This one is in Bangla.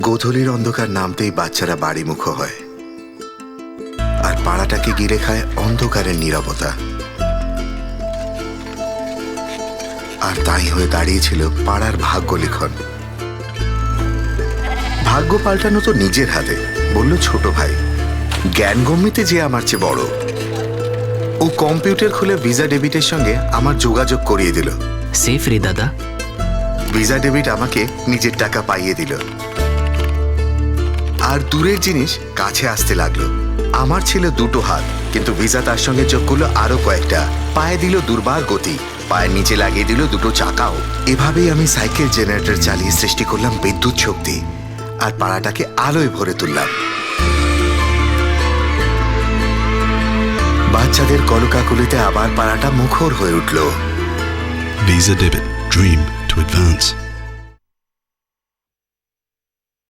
গোধূলির অন্ধকার নামতেই বাচ্চারা বাড়িমুখো হয়, আর পাড়াটাকে ঘিরে খায় অন্ধকারের নীরবতা। আর তাই হয়ে দাঁড়িয়েছিল পাড়ার ভাগ্য লিখন। ভাগ্য পাল্টানো তো নিজের হাতে, বলল ছোট ভাই। জ্ঞানগম্যিতে যে আমার চেয়ে বড়। ও কম্পিউটার খুলে ভিসা ডেবিটের সঙ্গে আমার যোগাযোগ করিয়ে দিল। সেফ রে দাদা। ভিসা ডেবিট আমাকে নিজের টাকা পাইয়ে দিল, আর দূরের জিনিস কাছে আসতে লাগলো। আমার ছিল দুটো হাত, কিন্তু ভিসা তার সঙ্গে যোগ করলো আরো কয়েকটা। পায়ে দিল দুর্বার গতি, পায়ের নিচে লাগিয়ে দিল দুটো চাকাও। এভাবেই আমি সাইকেল জেনারেটর চালিয়ে সৃষ্টি করলাম বিদ্যুৎ শক্তি, আর পাড়াটাকে আলোয় ভরে তুললাম। বাচ্চাদের কলকাকুলিতে আবার পাড়াটা মুখর হয়ে উঠল। Visa Debit. Dream to advance.